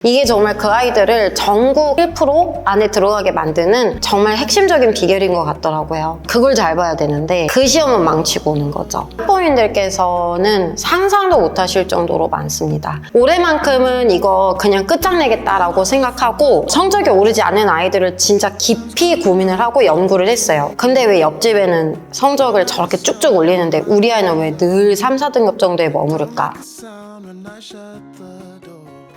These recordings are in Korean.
이게 정말 그 아이들을 전국 1% 안에 들어가게 만드는 정말 핵심적인 비결인 것 같더라고요. 그걸 잘 봐야 되는데 그 시험은 망치고 오는 거죠. 학부모님들께서는 상상도 못하실 정도로 많습니다. 올해만큼은 이거 그냥 끝장내겠다라고 생각하고 성적이 오르지 않은 아이들을 진짜 깊이 고민을 하고 연구를 했어요. 근데 왜 옆집에는 성적을 저렇게 쭉쭉 올리는데 우리 아이는 왜 늘 3, 4등급 정도에 머무를까?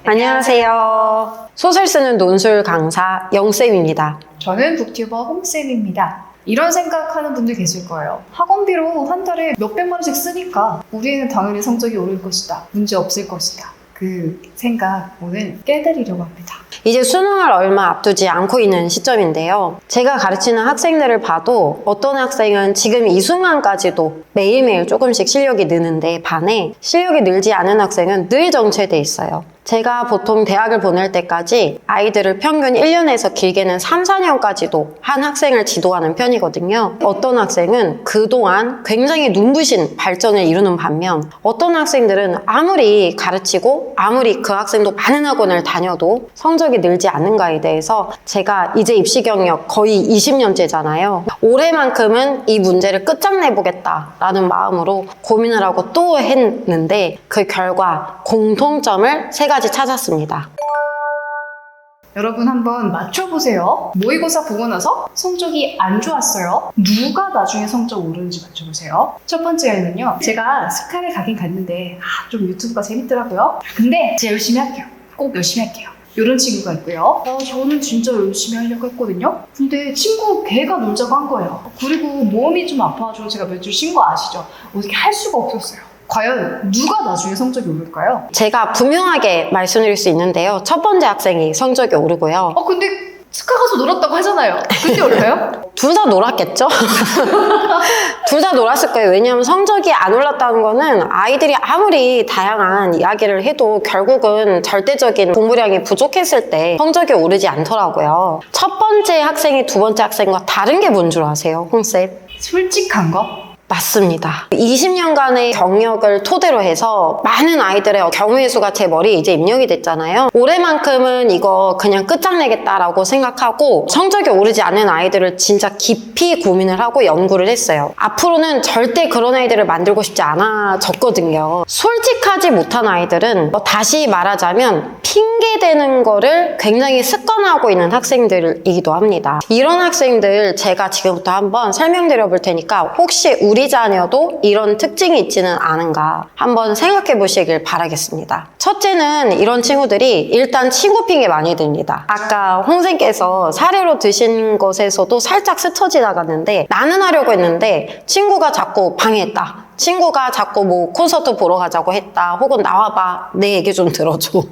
안녕하세요. 소설 쓰는 논술 강사 영쌤입니다. 저는 북튜버 홍쌤입니다. 이런 생각하는 분들 계실 거예요. 학원비로 한 달에 몇백만 원씩 쓰니까 우리는 당연히 성적이 오를 것이다. 문제 없을 것이다. 그 생각 오늘 깨드리려고 합니다. 이제 수능을 얼마 앞두지 않고 있는 시점인데요. 제가 가르치는 학생들을 봐도 어떤 학생은 지금 이 순간까지도 매일매일 조금씩 실력이 느는데 반해 실력이 늘지 않은 학생은 늘 정체돼 있어요. 제가 보통 대학을 보낼 때까지 아이들을 평균 1년에서 길게는 3, 4년까지도 한 학생을 지도하는 편이거든요. 어떤 학생은 그동안 굉장히 눈부신 발전을 이루는 반면 어떤 학생들은 아무리 가르치고 아무리 그 학생도 많은 학원을 다녀도 성적이 늘지 않는가에 대해서 제가 이제 입시 경력 거의 20년째잖아요. 올해만큼은 이 문제를 끝장내보겠다라는 마음으로 고민을 하고 또 했는데 그 결과 공통점을 세 가지 찾았습니다. 여러분 한번 맞춰보세요. 모의고사 보고 나서 성적이 안 좋았어요. 누가 나중에 성적 오르는지 맞춰보세요. 첫 번째는요. 제가 스카를 가긴 갔는데 좀 유튜브가 재밌더라고요. 근데 제가 열심히 할게요. 꼭 열심히 할게요. 이런 친구가 있고요. 저는 진짜 열심히 하려고 했거든요. 근데 친구 걔가 놀자고 한 거예요. 그리고 몸이 좀 아파가지고 제가 몇 주 쉰 거 아시죠? 어떻게 할 수가 없었어요. 과연 누가 나중에 성적이 오를까요? 제가 분명하게 말씀드릴 수 있는데요. 첫 번째 학생이 성적이 오르고요. 근데 스카 가서 놀았다고 하잖아요. 그때 올까요? 둘 다 놀았겠죠? 둘 다 놀았을 거예요. 왜냐하면 성적이 안 올랐다는 거는 아이들이 아무리 다양한 이야기를 해도 결국은 절대적인 공부량이 부족했을 때 성적이 오르지 않더라고요. 첫 번째 학생이 두 번째 학생과 다른 게 뭔 줄 아세요, 홍쌤? 솔직한 거? 맞습니다. 20년간의 경력을 토대로 해서 많은 아이들의 경우의 수가 제 머리에 이제 입력이 됐잖아요. 올해만큼은 이거 그냥 끝장내겠다라고 생각하고 성적이 오르지 않은 아이들을 진짜 깊이 고민을 하고 연구를 했어요. 앞으로는 절대 그런 아이들을 만들고 싶지 않아졌거든요. 솔직하지 못한 아이들은 다시 말하자면 핑계대는 거를 굉장히 습관하고 있는 학생들이기도 합니다. 이런 학생들 제가 지금부터 한번 설명드려 볼 테니까 혹시 우리 자녀도 이런 특징이 있지는 않은가 한번 생각해 보시길 바라겠습니다. 첫째는 이런 친구들이 일단 친구 핑계 많이 듭니다. 아까 홍쌤께서 사례로 드신 것에서도 살짝 스쳐 지나갔는데 나는 하려고 했는데 친구가 자꾸 방해했다. 친구가 자꾸 뭐 콘서트 보러 가자고 했다. 혹은 나와봐. 내 얘기 좀 들어줘.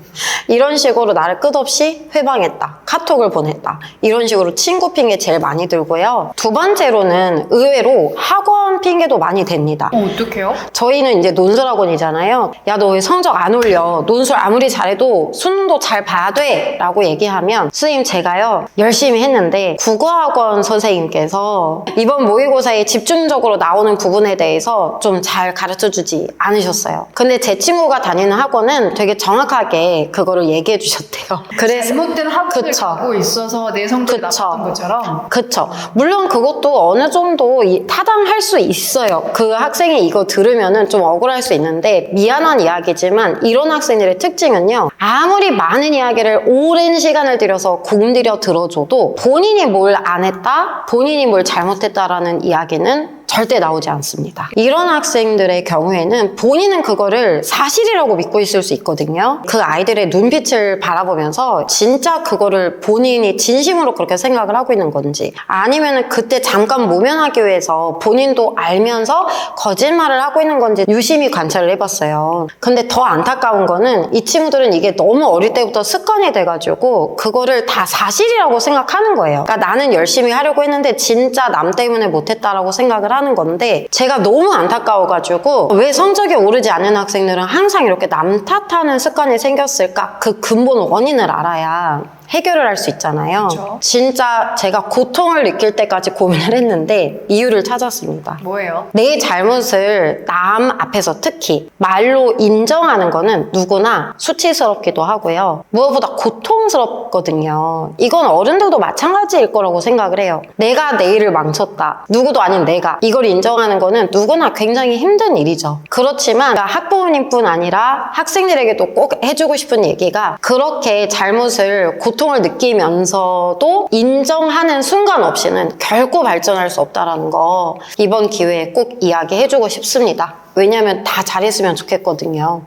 이런 식으로 나를 끝없이 회방했다. 카톡을 보냈다. 이런 식으로 친구 핑계 제일 많이 들고요. 두 번째로는 의외로 학원 핑계도 많이 됩니다. 어떡해요? 저희는 이제 논술학원이잖아요. 야, 너 왜 성적 안 올려? 논술 아무리 잘해도 수능도 잘 봐야 돼! 라고 얘기하면 선생님 제가요 열심히 했는데 국어학원 선생님께서 이번 모의고사에 집중적으로 나오는 부분에 대해서 좀 잘 가르쳐주지 않으셨어요. 근데 제 친구가 다니는 학원은 되게 정확하게 그거를 얘기해 주셨대요. 그래서 잘못된 학원을 그쵸. 가고 있어서 내 성적이 그쵸. 나빴던 것처럼. 그쵸. 물론 그것도 어느 정도 타당할 수 있어요. 그 학생이 이거 들으면은 좀 억울할 수 있는데 미안한 이야기지만 이런 학생들의 특징은요. 아무리 많은 이야기를 오랜 시간을 들여서 공들여 들어줘도 본인이 뭘 안 했다, 본인이 뭘 잘못했다라는 이야기는 절대 나오지 않습니다. 이런 학생들의 경우에는 본인은 그거를 사실이라고 믿고 있을 수 있거든요. 그 아이들의 눈빛을 바라보면서 진짜 그거를 본인이 진심으로 그렇게 생각을 하고 있는 건지 아니면은 그때 잠깐 모면하기 위해서 본인도 알면서 거짓말을 하고 있는 건지 유심히 관찰을 해봤어요. 근데 더 안타까운 거는 이 친구들은 이게 너무 어릴 때부터 습관이 돼가지고 그거를 다 사실이라고 생각하는 거예요. 그러니까 나는 열심히 하려고 했는데 진짜 남 때문에 못했다라고 생각을 하는 건데 제가 너무 안타까워가지고 왜 성적이 오르지 않는 학생들은 항상 이렇게 남 탓하는 습관이 생겼을까? 그 근본 원인을 알아야 해결을 할 수 있잖아요. 그쵸. 진짜 제가 고통을 느낄 때까지 고민을 했는데 이유를 찾았습니다. 뭐예요? 내 잘못을 남 앞에서 특히 말로 인정하는 거는 누구나 수치스럽기도 하고요. 무엇보다 고통스럽거든요. 이건 어른들도 마찬가지일 거라고 생각을 해요. 내가 내 일을 망쳤다. 누구도 아닌 내가. 이걸 인정하는 거는 누구나 굉장히 힘든 일이죠. 그렇지만 학부모님뿐 아니라 학생들에게도 꼭 해주고 싶은 얘기가 그렇게 잘못을 고통을 느끼면서도 인정하는 순간 없이는 결코 발전할 수 없다는 거 이번 기회에 꼭 이야기해주고 싶습니다. 왜냐하면 다 잘했으면 좋겠거든요.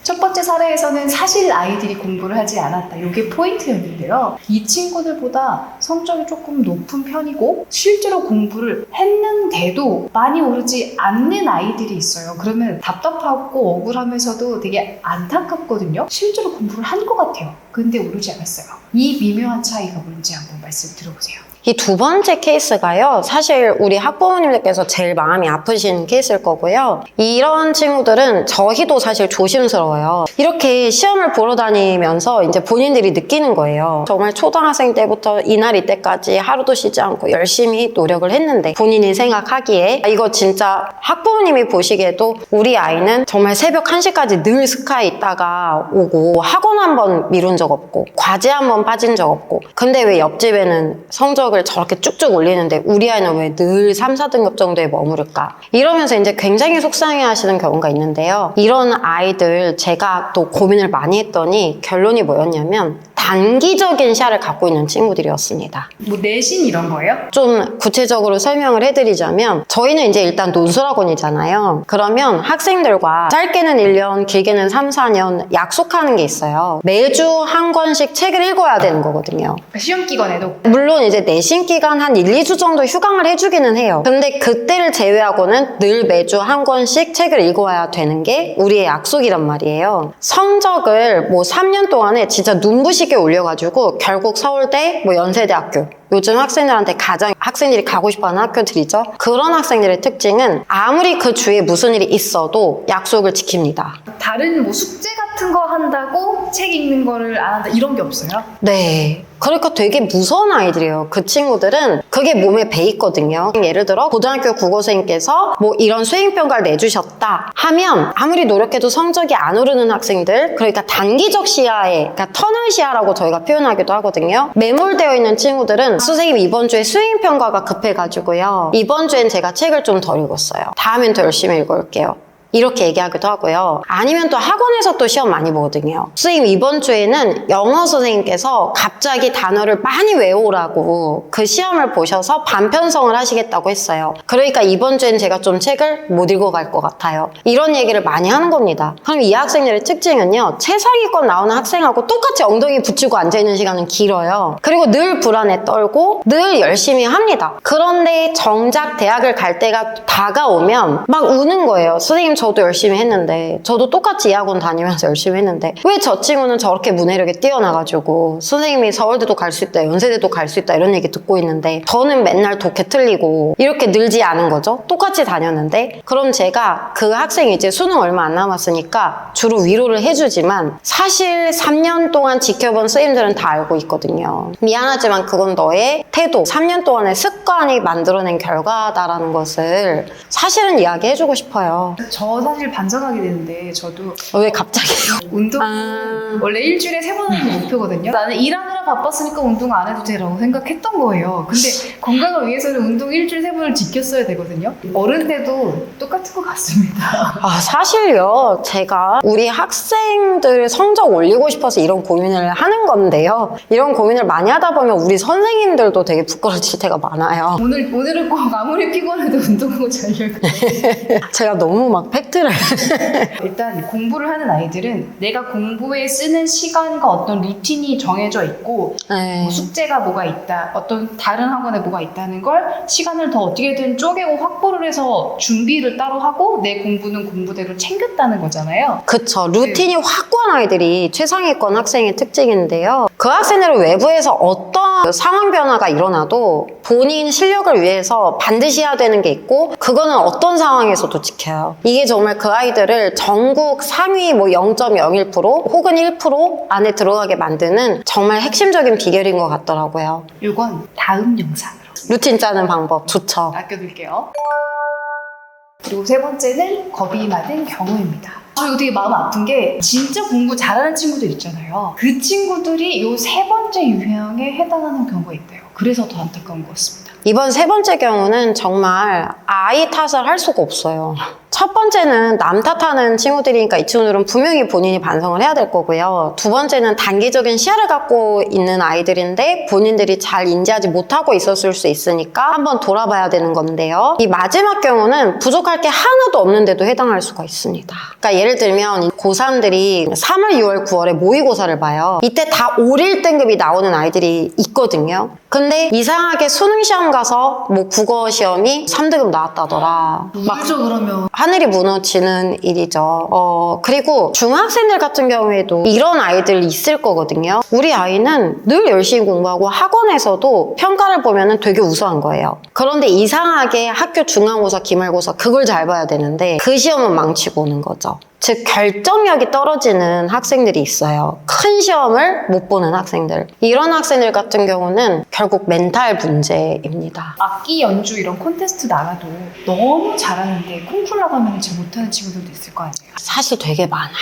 첫 번째 사례에서는 사실 아이들이 공부를 하지 않았다. 이게 포인트였는데요. 이 친구들보다 성적이 조금 높은 편이고 실제로 공부를 했는데도 많이 오르지 않는 아이들이 있어요. 그러면 답답하고 억울하면서도 되게 안타깝거든요. 실제로 공부를 한 것 같아요. 근데 오르지 않았어요. 이 미묘한 차이가 뭔지 한번 말씀 들어보세요. 이 두 번째 케이스가요. 사실 우리 학부모님들께서 제일 마음이 아프신 케이스일 거고요. 이런 친구들은 저희도 사실 조심스러워요. 이렇게 시험을 보러 다니면서 이제 본인들이 느끼는 거예요. 정말 초등학생 때부터 이날 이때까지 하루도 쉬지 않고 열심히 노력을 했는데 본인이 생각하기에 이거 진짜 학부모님이 보시기에도 우리 아이는 정말 새벽 1시까지 늘 스카에 있다가 오고 학원 한 번 미룬 적 없고 과제 한 번 빠진 적 없고 근데 왜 옆집에는 성적을 저렇게 쭉쭉 올리는데 우리 아이는 왜 늘 3, 4등급 정도에 머무를까? 이러면서 이제 굉장히 속상해 하시는 경우가 있는데요. 이런 아이들 제가 또 고민을 많이 했더니 결론이 뭐였냐면 단기적인 시야를 갖고 있는 친구들이었습니다. 뭐 내신 이런 거예요? 좀 구체적으로 설명을 해드리자면 저희는 이제 일단 논술학원이잖아요. 그러면 학생들과 짧게는 1년, 길게는 3, 4년 약속하는 게 있어요. 매주 한 권씩 책을 읽어야 되는 거거든요. 시험 기간에도 물론 이제 내신 기간 한 1, 2주 정도 휴강을 해주기는 해요. 근데 그때를 제외하고는 늘 매주 한 권씩 책을 읽어야 되는 게 우리의 약속이란 말이에요. 성적을 뭐 3년 동안에 진짜 눈부시게 올려가지고 결국 서울대, 뭐 연세대학교 요즘 학생들한테 가장 학생들이 가고 싶어하는 학교들이죠. 그런 학생들의 특징은 아무리 그 주위에 무슨 일이 있어도 약속을 지킵니다. 다른 뭐 숙제 같은 거 한다고 책 읽는 거를 안 한다 이런 게 없어요? 네. 그러니까 되게 무서운 아이들이에요. 그 친구들은 그게 몸에 배 있거든요. 예를 들어 고등학교 국어선생님께서 뭐 이런 수행평가를 내주셨다 하면 아무리 노력해도 성적이 안 오르는 학생들, 그러니까 단기적 시야에, 그러니까 터널 시야라고 저희가 표현하기도 하거든요. 매몰되어 있는 친구들은 선생님 이번 주에 수행평가가 급해가지고요. 이번 주엔 제가 책을 좀 덜 읽었어요. 다음엔 더 열심히 읽어올게요. 이렇게 얘기하기도 하고요. 아니면 또 학원에서 또 시험 많이 보거든요. 선생님 이번 주에는 영어 선생님께서 갑자기 단어를 많이 외우라고 그 시험을 보셔서 반편성을 하시겠다고 했어요. 그러니까 이번 주엔 제가 좀 책을 못 읽어갈 것 같아요. 이런 얘기를 많이 하는 겁니다. 그럼 이 학생들의 특징은요. 최상위권 나오는 학생하고 똑같이 엉덩이 붙이고 앉아있는 시간은 길어요. 그리고 늘 불안에 떨고 늘 열심히 합니다. 그런데 정작 대학을 갈 때가 다가오면 막 우는 거예요. 선생님 저도 열심히 했는데 저도 똑같이 이 학원 다니면서 열심히 했는데 왜 저 친구는 저렇게 문해력이 뛰어나가지고 선생님이 서울대도 갈 수 있다 연세대도 갈 수 있다 이런 얘기 듣고 있는데 저는 맨날 독해 틀리고 이렇게 늘지 않은 거죠. 똑같이 다녔는데 그럼 제가 그 학생이 이제 수능 얼마 안 남았으니까 주로 위로를 해주지만 사실 3년 동안 지켜본 선생님들은 다 알고 있거든요. 미안하지만 그건 너의 태도 3년 동안의 습관이 만들어낸 결과다라는 것을 사실은 이야기해주고 싶어요. 저 사실 반성하게 되는데 저도 왜 갑자기요? 운동은 원래 일주일에 3번 하는 게 목표거든요. 나는 일하느라 바빴으니까 운동 안 해도 되라고 생각했던 거예요. 근데 건강을 위해서는 운동 일주일에 3번을 지켰어야 되거든요. 어른 때도 똑같은 것 같습니다. 사실요. 제가 우리 학생들 성적 올리고 싶어서 이런 고민을 하는 건데요. 이런 고민을 많이 하다 보면 우리 선생님들도 되게 부끄러질 때가 많아요. 오늘은 꼭 아무리 피곤해도 운동하고 자려고. 제가 너무 막 팩트를 일단 공부를 하는 아이들은 내가 공부에 쓰는 시간과 어떤 루틴이 정해져 있고 네. 뭐 숙제가 뭐가 있다, 어떤 다른 학원에 뭐가 있다는 걸 시간을 더 어떻게든 쪼개고 확보를 해서 준비를 따로 하고 내 공부는 공부대로 챙겼다는 거잖아요. 그쵸. 루틴이 확고한 아이들이 최상위권 학생의 특징인데 있는데요. 그 학생들은 외부에서 어떤 상황 변화가 일어나도 본인 실력을 위해서 반드시 해야 되는 게 있고 그거는 어떤 상황에서도 지켜요. 이게 정말 그 아이들을 전국 상위 뭐 0.01% 혹은 1% 안에 들어가게 만드는 정말 핵심적인 비결인 것 같더라고요. 이건 다음 영상으로 루틴 짜는 방법 좋죠. 아껴둘게요. 그리고 세 번째는 겁이 많은 경우입니다. 이거 되게 마음 아픈 게 진짜 공부 잘하는 친구들 있잖아요. 그 친구들이 이 세 번째 유형에 해당하는 경우가 있대요. 그래서 더 안타까운 것 같습니다. 이번 세 번째 경우는 정말 아이 탓을 할 수가 없어요. 첫 번째는 남 탓하는 친구들이니까 이 친구들은 분명히 본인이 반성을 해야 될 거고요. 두 번째는 단기적인 시야를 갖고 있는 아이들인데 본인들이 잘 인지하지 못하고 있었을 수 있으니까 한번 돌아봐야 되는 건데요. 이 마지막 경우는 부족할 게 하나도 없는데도 해당할 수가 있습니다. 그러니까 예를 들면 고3들이 3월, 6월, 9월에 모의고사를 봐요. 이때 다 5, 1등급이 나오는 아이들이 있거든요. 근데 이상하게 수능 시험 가서 뭐 국어 시험이 3등급 나왔다더라. 막 그죠 그러면 하늘이 무너지는 일이죠. 그리고 중학생들 같은 경우에도 이런 아이들 있을 거거든요. 우리 아이는 늘 열심히 공부하고 학원에서도 평가를 보면 되게 우수한 거예요. 그런데 이상하게 학교 중간고사, 기말고사 그걸 잘 봐야 되는데 그 시험은 망치고 오는 거죠. 즉 결정력이 떨어지는 학생들이 있어요. 큰 시험을 못 보는 학생들. 이런 학생들 같은 경우는 결국 멘탈 문제입니다. 악기 연주 이런 콘테스트 나가도 너무 잘하는데 콩쿨 나가면 잘 못하는 친구들도 있을 거 아니에요. 사실 되게 많아요.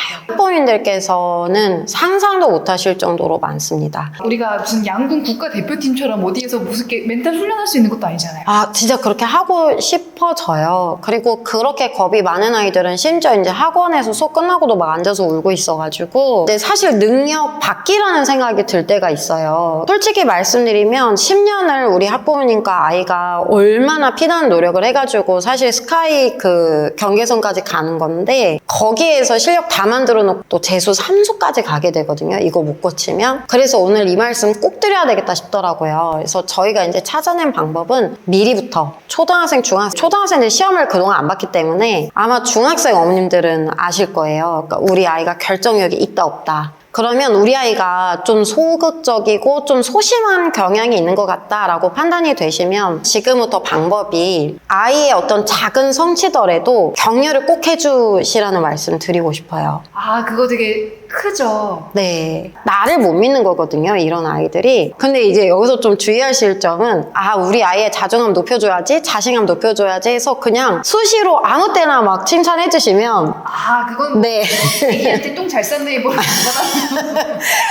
학부모님들께서는 상상도 못하실 정도로 많습니다. 우리가 무슨 양궁 국가대표팀처럼 어디에서 무슨 멘탈 훈련할 수 있는 것도 아니잖아요. 아, 진짜 그렇게 하고 싶어져요. 그리고 그렇게 겁이 많은 아이들은 심지어 이제 학원에서 수업 끝나고도 막 앉아서 울고 있어가지고 근데 사실 능력 받기라는 생각이 들 때가 있어요. 솔직히 말씀드리면 10년을 우리 학부모님과 아이가 얼마나 피나는 노력을 해가지고 사실 스카이 그 경계선까지 가는 건데 거기에서 실력 다 만들어 놓고 또 재수 3수까지 가게 되거든요. 이거 못 고치면. 그래서 오늘 이 말씀 꼭 드려야 되겠다 싶더라고요. 그래서 저희가 이제 찾아낸 방법은 미리부터 초등학생, 중학생, 초등학생들 시험을 그동안 안 봤기 때문에 아마 중학생 어머님들은 아실 거예요. 그러니까 우리 아이가 결정력이 있다 없다. 그러면 우리 아이가 좀 소극적이고 좀 소심한 경향이 있는 것 같다라고 판단이 되시면 지금부터 방법이 아이의 어떤 작은 성취더라도 격려를 꼭 해주시라는 말씀 드리고 싶어요. 아, 그거 되게 크죠. 네. 나를 못 믿는 거거든요, 이런 아이들이. 근데 이제 여기서 좀 주의하실 점은 아, 우리 아이의 자존감 높여줘야지, 자신감 높여줘야지 해서 그냥 수시로 아무 때나 막 칭찬해 주시면 아, 그건 네. 애기한테 똥 잘 쌌네 이거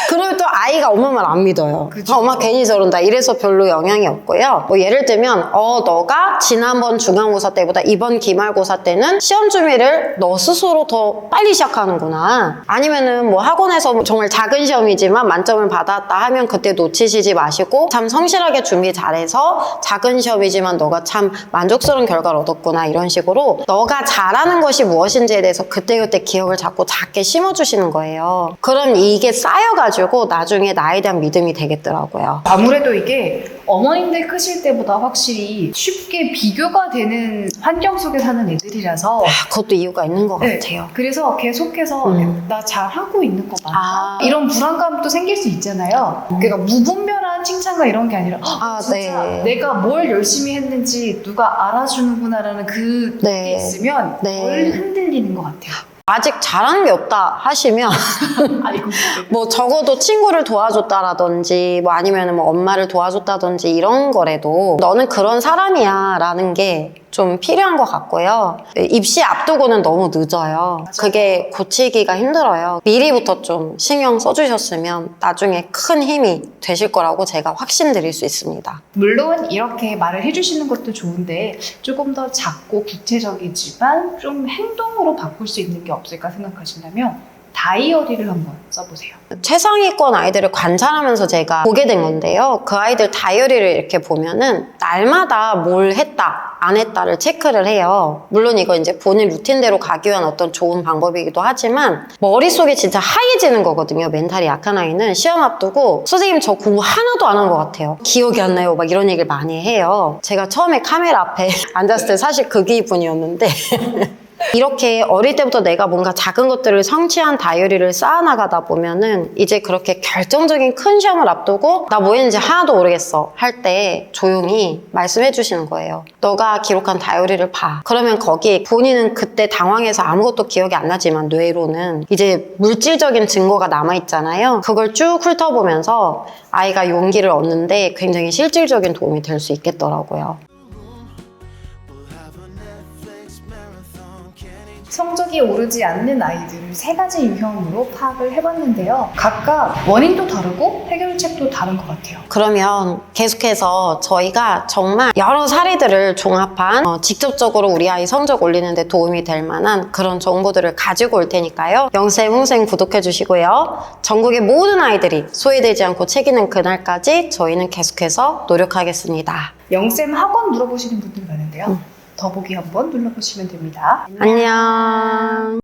그러면 또 아이가 엄마 말 안 믿어요. 그쵸. 엄마 괜히 저런다. 이래서 별로 영향이 없고요. 뭐 예를 들면 너가 지난번 중간고사 때보다 이번 기말고사 때는 시험 준비를 너 스스로 더 빨리 시작하는구나. 아니면은 뭐 학원에서 정말 작은 시험이지만 만점을 받았다 하면 그때 놓치시지 마시고 참 성실하게 준비 잘해서 작은 시험이지만 너가 참 만족스러운 결과를 얻었구나. 이런 식으로 너가 잘하는 것이 무엇인지에 대해서 그때그때 기억을 자꾸 작게 심어주시는 거예요. 그럼 이게 쌓여가지고 나중에 나에 대한 믿음이 되겠더라고요. 아무래도 이게 어머님들 크실 때보다 확실히 쉽게 비교가 되는 환경 속에 사는 애들이라서 그것도 이유가 있는 것 네, 같아요. 그래서 계속해서 나 잘하고 있는 거 맞나? 아. 이런 불안감도 생길 수 있잖아요. 그러니까 무분별한 칭찬과 이런 게 아니라 진짜 네. 내가 뭘 열심히 했는지 누가 알아주는구나라는 그게 네. 있으면 네. 덜 흔들리는 것 같아요. 아직 잘하는 게 없다 하시면 아이고. 뭐 적어도 친구를 도와줬다라든지 뭐 아니면 뭐 엄마를 도와줬다든지 이런 거라도 너는 그런 사람이야 라는 게 좀 필요한 것 같고요. 입시 앞두고는 너무 늦어요. 맞아요. 그게 고치기가 힘들어요. 미리부터 좀 신경 써주셨으면 나중에 큰 힘이 되실 거라고 제가 확신드릴 수 있습니다. 물론 이렇게 말을 해주시는 것도 좋은데 조금 더 작고 구체적이지만 좀 행동으로 바꿀 수 있는 게 없을까 생각하신다면 다이어리를 한번 써보세요. 최상위권 아이들을 관찰하면서 제가 보게 된 건데요. 그 아이들 다이어리를 이렇게 보면은 날마다 뭘 했다, 안 했다를 체크를 해요. 물론 이거 이제 본인 루틴대로 가기 위한 어떤 좋은 방법이기도 하지만 머릿속이 진짜 하얘지는 거거든요. 멘탈이 약한 아이는 시험 앞두고 선생님 저 공부 하나도 안 한 것 같아요. 기억이 안 나요. 막 이런 얘기를 많이 해요. 제가 처음에 카메라 앞에 앉았을 때 사실 그 기분이었는데 이렇게 어릴 때부터 내가 뭔가 작은 것들을 성취한 다이어리를 쌓아나가다 보면은 이제 그렇게 결정적인 큰 시험을 앞두고 나 뭐 했는지 하나도 모르겠어 할 때 조용히 말씀해 주시는 거예요. 너가 기록한 다이어리를 봐. 그러면 거기에 본인은 그때 당황해서 아무것도 기억이 안 나지만 뇌로는 이제 물질적인 증거가 남아있잖아요. 그걸 쭉 훑어보면서 아이가 용기를 얻는데 굉장히 실질적인 도움이 될 수 있겠더라고요. 성적이 오르지 않는 아이들을 3가지 유형으로 파악을 해봤는데요. 각각 원인도 다르고 해결책도 다른 것 같아요. 그러면 계속해서 저희가 정말 여러 사례들을 종합한 직접적으로 우리 아이 성적 올리는 데 도움이 될 만한 그런 정보들을 가지고 올 테니까요. 영쌤, 홍쌤 구독해 주시고요. 전국의 모든 아이들이 소외되지 않고 책 읽는 그날까지 저희는 계속해서 노력하겠습니다. 영쌤 학원 물어보시는 분들 많은데요. 더보기 한번 눌러보시면 됩니다. 안녕.